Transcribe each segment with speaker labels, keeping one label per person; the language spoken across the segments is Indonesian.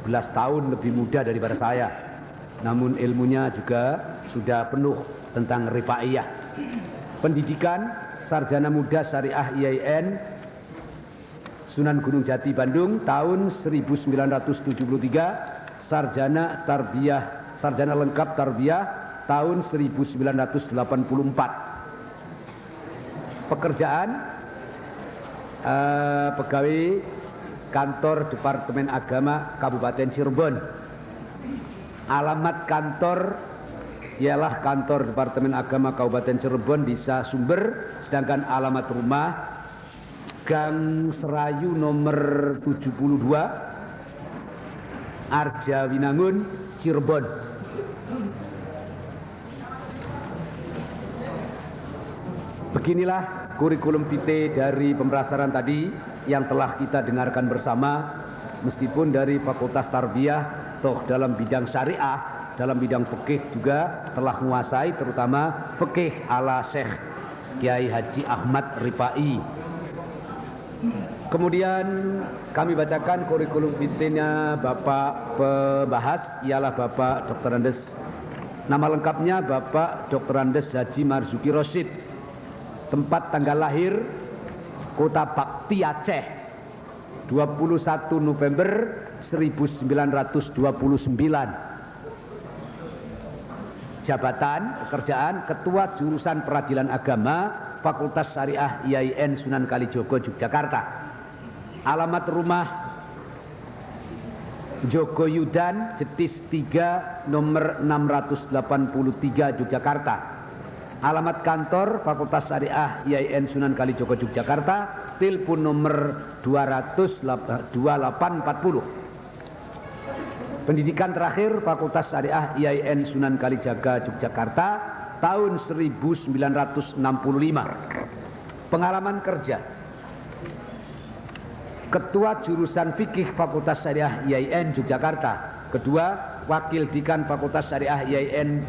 Speaker 1: 11 tahun lebih muda daripada saya. Namun ilmunya juga sudah penuh tentang rifaiyah. Pendidikan sarjana muda syariah IAIN Sunan Gunung Jati Bandung tahun 1973, sarjana lengkap tarbiyah tahun 1984. Pekerjaan pegawai kantor Departemen Agama Kabupaten Cirebon. Alamat kantor ialah kantor Departemen Agama Kabupaten Cirebon, Desa Sumber, sedangkan alamat rumah Gang Serayu nomor 72, Arjawinangun, Cirebon. Beginilah kurikulum vitae dari pemrasaran tadi yang telah kita dengarkan bersama. Meskipun dari Fakultas Tarbiyah, toh dalam bidang syariah, dalam bidang fikih juga telah menguasai, terutama fikih ala Syekh Kiai Haji Ahmad Rifai. Kemudian kami bacakan kurikulum vitae-nya Bapak pembahas, ialah Bapak Dr. Andes. Nama lengkapnya Bapak Dr. Andes Haji Marzuki Rosid. Tempat tanggal lahir Kota Bakti Aceh, 21 November 1929. Jabatan pekerjaan Ketua Jurusan Peradilan Agama Fakultas Syariah IAIN Sunan Kalijogo, Yogyakarta. Alamat rumah Jogoyudan Jetis 3 nomor 683 Yogyakarta. Alamat kantor Fakultas Syariah IAIN Sunan Kalijogo, Yogyakarta. Telepon nomor 2840. Pendidikan terakhir Fakultas Syariah IAIN Sunan Kalijaga, Yogyakarta tahun 1965. Pengalaman kerja Ketua Jurusan Fikih Fakultas Syariah IAIN Yogyakarta. Kedua, Wakil Dekan Fakultas Syariah IAIN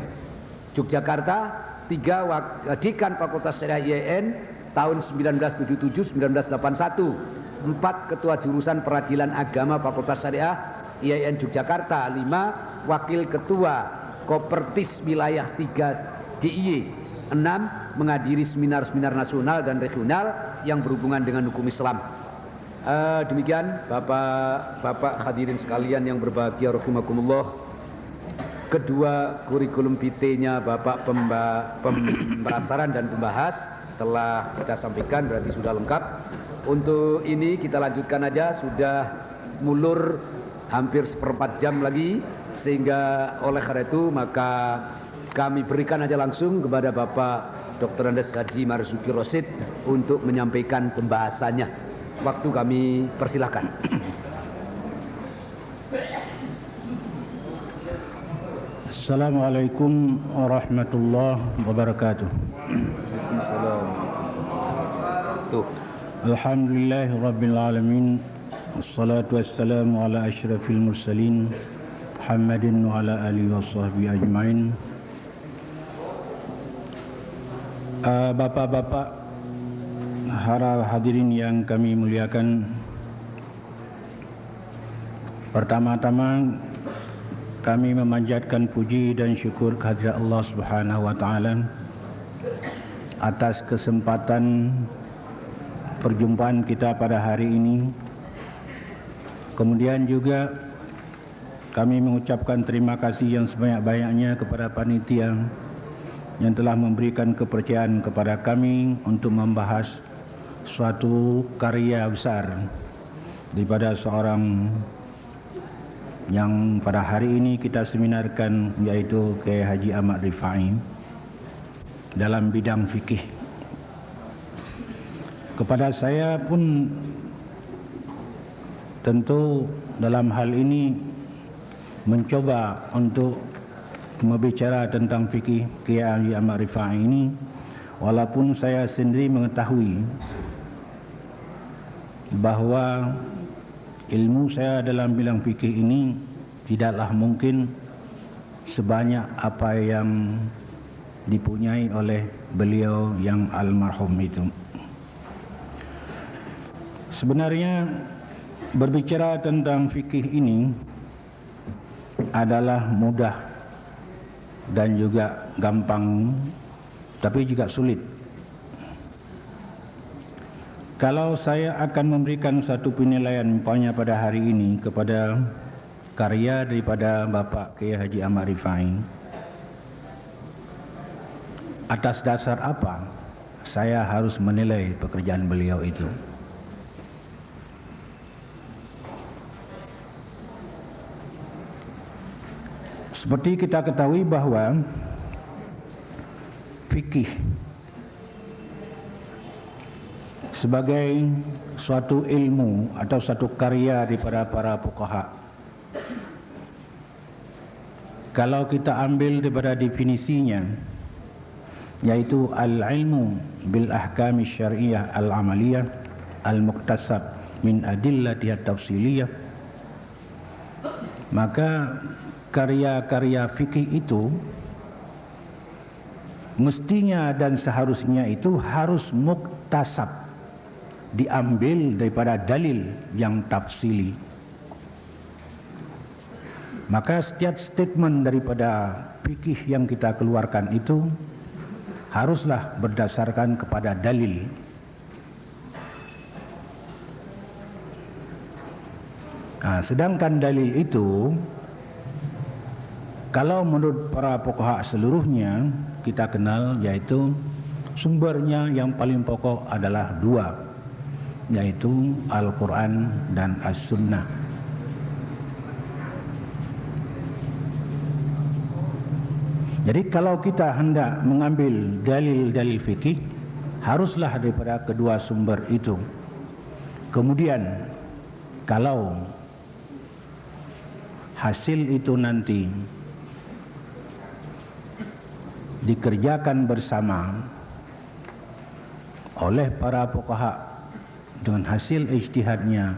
Speaker 1: Yogyakarta. 3, Dekan Fakultas Syariah IAIN tahun 1977-1981. 4, Ketua Jurusan Peradilan Agama Fakultas Syariah IAIN Yogyakarta. 5, Wakil Ketua Kopertis Wilayah 3 DIY. 6, menghadiri seminar-seminar nasional dan regional yang berhubungan dengan hukum Islam. Demikian Bapak hadirin sekalian yang berbahagia rahimakumullah. Kedua kurikulum vitae-nya Bapak pembahasan dan pembahas telah kita sampaikan, berarti sudah lengkap. Untuk ini kita lanjutkan aja, sudah mulur hampir 1/4 jam lagi, sehingga oleh karena itu maka kami berikan aja langsung kepada Bapak Dr. Andes Haji Marzuki Rosid untuk menyampaikan pembahasannya. Waktu kami persilahkan.
Speaker 2: Assalamualaikum warahmatullahi wabarakatuh. Alhamdulillahi rabbil alamin. Wassalatu wassalamu ala asyrafil mursalin Muhammadin wa ala alihi wa sahbihi ajmain. Bapak-bapak, hadirin yang kami muliakan, pertama-tama kami memanjatkan puji dan syukur kehadirat Allah Subhanahu wa taala atas kesempatan perjumpaan kita pada hari ini. Kemudian juga kami mengucapkan terima kasih yang sebanyak-banyaknya kepada panitia yang telah memberikan kepercayaan kepada kami untuk membahas suatu karya besar daripada seorang yang pada hari ini kita seminarkan, yaitu Kiai Haji Ahmad Rifai dalam bidang fikih. Kepada saya pun tentu dalam hal ini mencoba untuk berbicara tentang fikih Kiai Haji Ahmad Rifai ini, walaupun saya sendiri mengetahui bahwa ilmu saya dalam bidang fikih ini tidaklah mungkin sebanyak apa yang dipunyai oleh beliau yang almarhum itu. Sebenarnya berbicara tentang fikih ini adalah mudah dan juga gampang, tapi juga sulit. Kalau saya akan memberikan satu penilaian umpamanya pada hari ini kepada karya daripada Bapak Kiai Haji Ahmad Rifai, atas dasar apa saya harus menilai pekerjaan beliau itu? Seperti kita ketahui bahwa fikih sebagai suatu ilmu atau suatu karya daripada para fuqaha, kalau kita ambil daripada definisinya, yaitu al-ilmu bil ahkam syar'iyyah al-amaliyah al-muktasab min adillatiha tafsiliyah, maka karya-karya fikih itu mestinya dan seharusnya itu harus muktasab, diambil daripada dalil yang tafsili. Maka setiap statement daripada fikih yang kita keluarkan itu haruslah berdasarkan kepada dalil. Sedangkan dalil itu, kalau menurut para fuqaha seluruhnya kita kenal, yaitu sumbernya yang paling pokok adalah dua, yaitu Al-Quran dan As-Sunnah. Jadi kalau kita hendak mengambil dalil-dalil fikih, haruslah daripada kedua sumber itu. Kemudian kalau hasil itu nanti dikerjakan bersama oleh para fuqaha dengan hasil ijtihadnya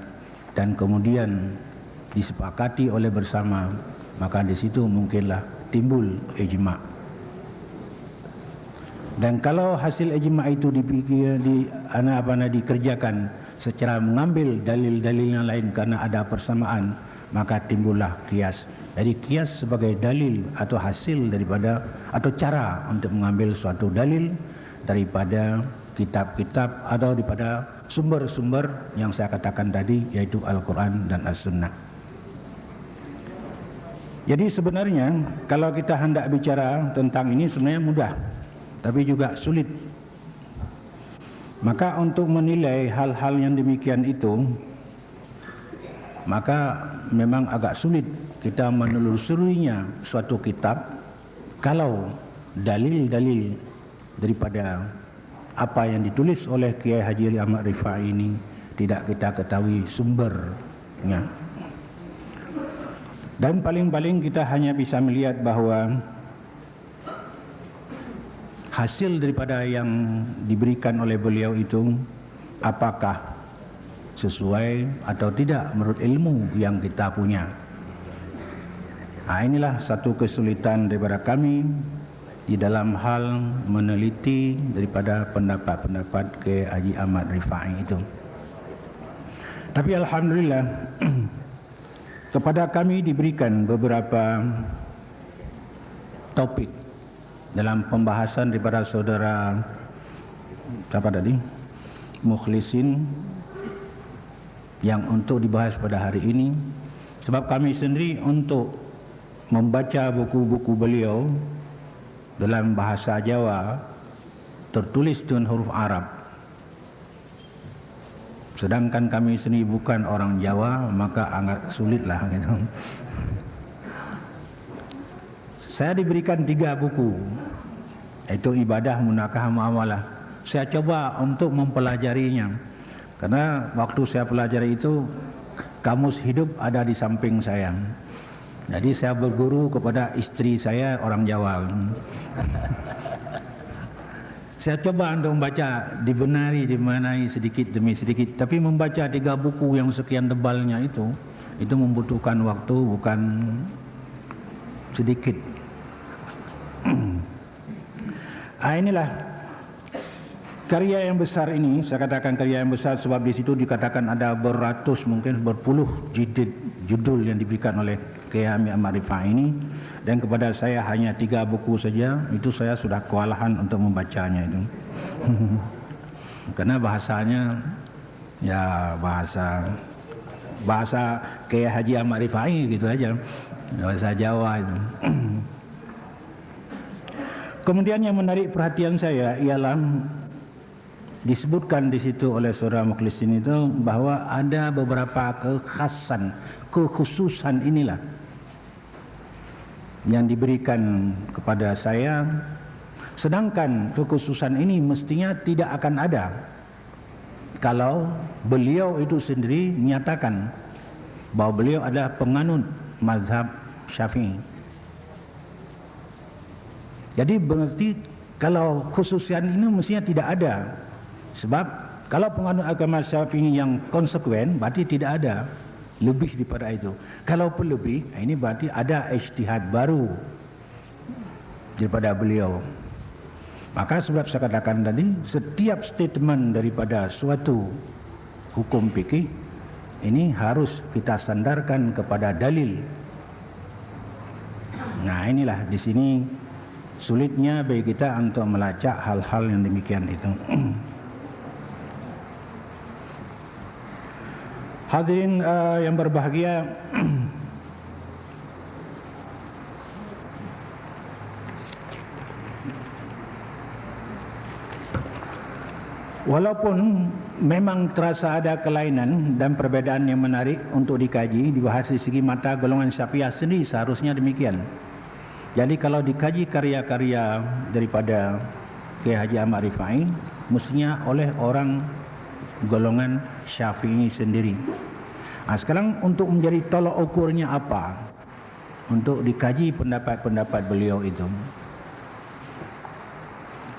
Speaker 2: dan kemudian disepakati oleh bersama, maka di situ mungkinlah timbul ijma'. Dan kalau hasil ijma' itu dikerjakan secara mengambil dalil-dalil yang lain karena ada persamaan, maka timbullah qiyas. Jadi qiyas sebagai dalil atau hasil daripada atau cara untuk mengambil suatu dalil daripada kitab-kitab atau daripada sumber-sumber yang saya katakan tadi, yaitu Al-Quran dan As-Sunnah. Jadi sebenarnya kalau kita hendak bicara tentang ini sebenarnya mudah, tapi juga sulit. Maka untuk menilai hal-hal yang demikian itu, maka memang agak sulit kita menelusurinya suatu kitab kalau dalil-dalil daripada apa yang ditulis oleh Kiai Haji Ahmad Rifai ini tidak kita ketahui sumbernya. Dan paling-paling kita hanya bisa melihat bahwa hasil daripada yang diberikan oleh beliau itu apakah sesuai atau tidak menurut ilmu yang kita punya. Inilah satu kesulitan daripada kami di dalam hal meneliti daripada pendapat-pendapat Kiai Haji Ahmad Rifai itu. Tapi alhamdulillah kepada kami diberikan beberapa topik dalam pembahasan daripada saudara Mukhlisin yang untuk dibahas pada hari ini. Sebab kami sendiri untuk membaca buku-buku beliau dalam bahasa Jawa tertulis dengan huruf Arab, sedangkan kami sendiri bukan orang Jawa, maka agak sulitlah gitu. Saya diberikan 3 buku, yaitu Ibadah, Munakah, Muamalah. Saya coba untuk mempelajarinya, karena waktu saya pelajari itu kamus hidup ada di samping saya. Jadi saya berguru kepada istri saya orang Jawa. Saya coba untuk membaca, dibenahi sedikit demi sedikit. Tapi membaca 3 buku yang sekian tebalnya itu membutuhkan waktu bukan sedikit. Inilah karya yang besar ini. Saya katakan karya yang besar sebab di situ dikatakan ada beratus, mungkin berpuluh judul yang diberikan oleh Kiai Hamid Ahmad Rifai ini, dan kepada saya hanya 3 buku saja, itu saya sudah kewalahan untuk membacanya itu. Karena bahasanya ya bahasa Kiai Haji Ahmad Rifai gitu aja, bahasa Jawa itu. Kemudian yang menarik perhatian saya ialah disebutkan di situ oleh saudara Mukhlisin itu bahwa ada beberapa kekhususan inilah yang diberikan kepada saya, sedangkan kekhususan ini mestinya tidak akan ada kalau beliau itu sendiri menyatakan bahwa beliau adalah penganut mazhab Syafi'i. Jadi berarti kalau khususian ini mestinya tidak ada, sebab kalau penganut agama Syafi'i yang konsekuen berarti tidak ada lebih daripada itu. Kalau lebih, ini berarti ada ijtihad baru daripada beliau. Maka sebab saya katakan tadi, setiap statement daripada suatu hukum fikih ini harus kita sandarkan kepada dalil. Nah, inilah di sini sulitnya bagi kita untuk melacak hal-hal yang demikian itu. Hadirin yang berbahagia, walaupun memang terasa ada kelainan dan perbedaan yang menarik untuk dikaji, dibahas di segi mata golongan Syafi'iyah sendiri seharusnya demikian. Jadi kalau dikaji karya-karya daripada Kiai Haji Ahmad Rifai, mestinya oleh orang golongan Syafi'i sendiri. Nah, sekarang untuk menjadi tolok ukurnya apa? Untuk dikaji pendapat-pendapat beliau itu.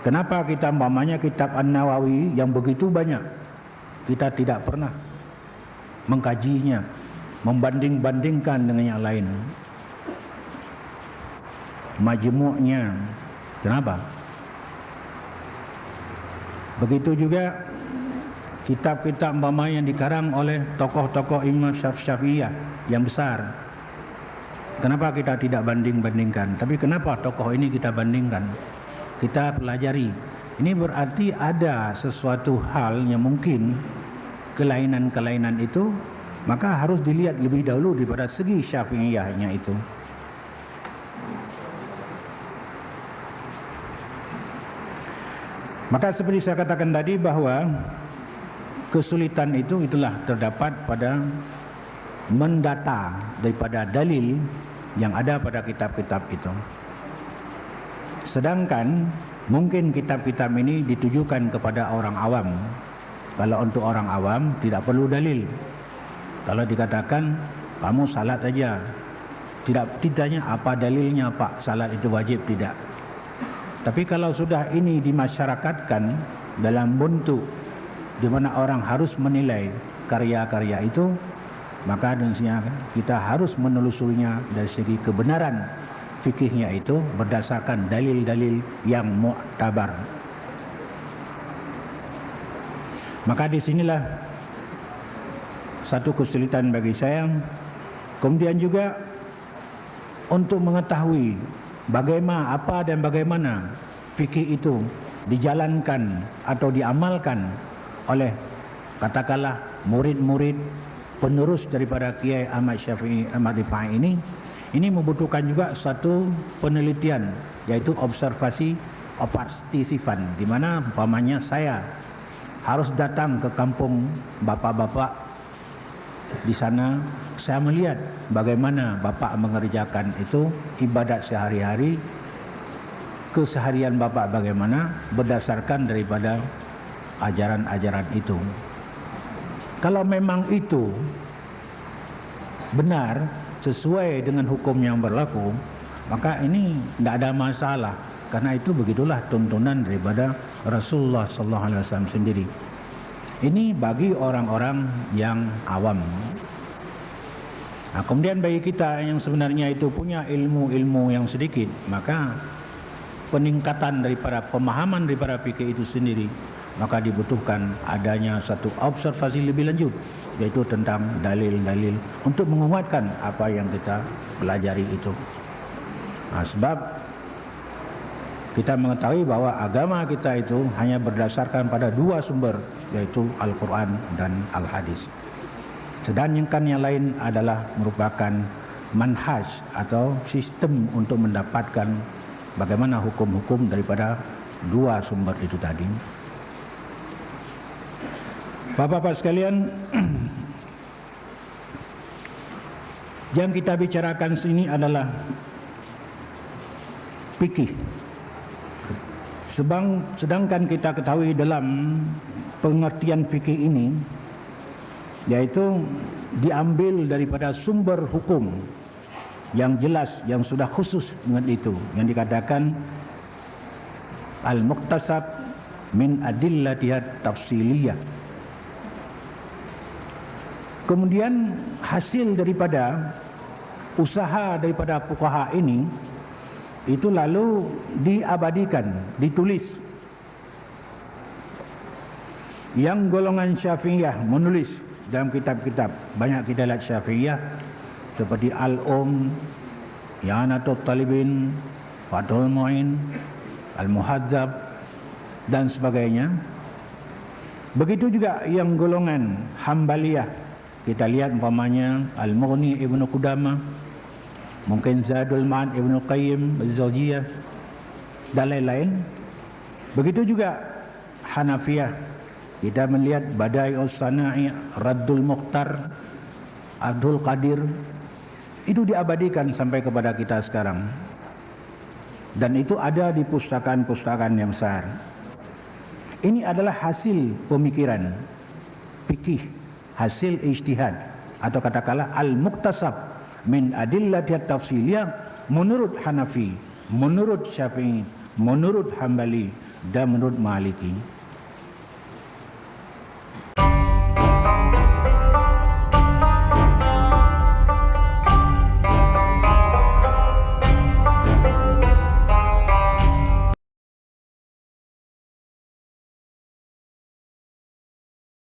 Speaker 2: Kenapa kita umpamanya kitab An-Nawawi yang begitu banyak, kita tidak pernah mengkajinya, membanding-bandingkan dengan yang lain. Majmu'nya, kenapa? Begitu juga kitab-kitab umpamanya yang dikarang oleh tokoh-tokoh Imam Syafi'iyah yang besar. Kenapa kita tidak banding-bandingkan? Tapi kenapa tokoh ini kita bandingkan? Kita pelajari. Ini berarti ada sesuatu hal yang mungkin kelainan-kelainan itu, maka harus dilihat lebih dahulu daripada segi Syafi'iyahnya itu. Maka seperti saya katakan tadi bahwa kesulitan itu itulah terdapat pada mendata daripada dalil yang ada pada kitab-kitab itu. Sedangkan mungkin kitab-kitab ini ditujukan kepada orang awam. Kalau untuk orang awam tidak perlu dalil. Kalau dikatakan kamu salat saja, tidak ditanya apa dalilnya Pak, salat itu wajib, tidak. Tapi kalau sudah ini dimasyarakatkan dalam bentuk di mana orang harus menilai karya-karya itu, maka tentunya kita harus menelusurinya dari segi kebenaran fikihnya itu berdasarkan dalil-dalil yang mu'tabar. Maka di sinilah satu kesulitan bagi saya. Kemudian juga untuk mengetahui bagaimana, apa dan bagaimana fikih itu dijalankan atau diamalkan oleh katakanlah murid-murid penerus daripada Kiai Ahmad Syafi'i Ahmad Rifai ini membutuhkan juga satu penelitian, yaitu observasi partisifan, di mana umpamanya saya harus datang ke kampung bapak-bapak di sana, saya melihat bagaimana bapak mengerjakan itu ibadat sehari-hari, keseharian bapak bagaimana berdasarkan daripada ajaran-ajaran itu. Kalau memang itu benar sesuai dengan hukum yang berlaku, maka ini tidak ada masalah, karena itu begitulah tuntunan daripada Rasulullah SAW sendiri. Ini bagi orang-orang yang awam. Nah, kemudian bagi kita yang sebenarnya itu punya ilmu-ilmu yang sedikit, maka peningkatan daripada pemahaman daripada fikih itu sendiri, maka dibutuhkan adanya satu observasi lebih lanjut, yaitu tentang dalil-dalil untuk menguatkan apa yang kita pelajari itu. Sebab kita mengetahui bahwa agama kita itu hanya berdasarkan pada dua sumber, yaitu Al-Quran dan Al-Hadis. Sedangkan yang lain adalah merupakan manhaj atau sistem untuk mendapatkan bagaimana hukum-hukum daripada dua sumber itu tadi. Bapak-bapak sekalian, yang kita bicarakan sini adalah fikih. Sedangkan kita ketahui dalam pengertian fikih ini, yaitu diambil daripada sumber hukum yang jelas, yang sudah khusus dengan itu, yang dikatakan al-muqtasab min adillatiyat tafsiliyah. Kemudian hasil daripada usaha daripada fuqaha ini itu lalu diabadikan, ditulis. Yang golongan Syafi'iyah menulis dalam kitab-kitab, banyak kita lihat Syafi'iyah seperti I'anatul Talibin, Fathul Mu'in, Al-Muhadzab dan sebagainya. Begitu juga yang golongan Hambaliyah, kita lihat umpamanya Al-Mughni Ibnu Qudamah, mungkin Zadul Ma'ad Ibnu Qayyim Az-Zawjiyah dan lain-lain. Begitu juga Hanafiyah, kita melihat Bada'i'us Sana'i, Raddul Mukhtar, Abdul Qadir, itu diabadikan sampai kepada kita sekarang. Dan itu ada di pustakaan-pustakaan yang besar. Ini adalah hasil pemikiran fikih, hasil ijtihad, atau katakanlah al-muqtasab min adillatiyat tafsiliyah menurut Hanafi, menurut Syafi'i, menurut Hambali dan menurut Maliki.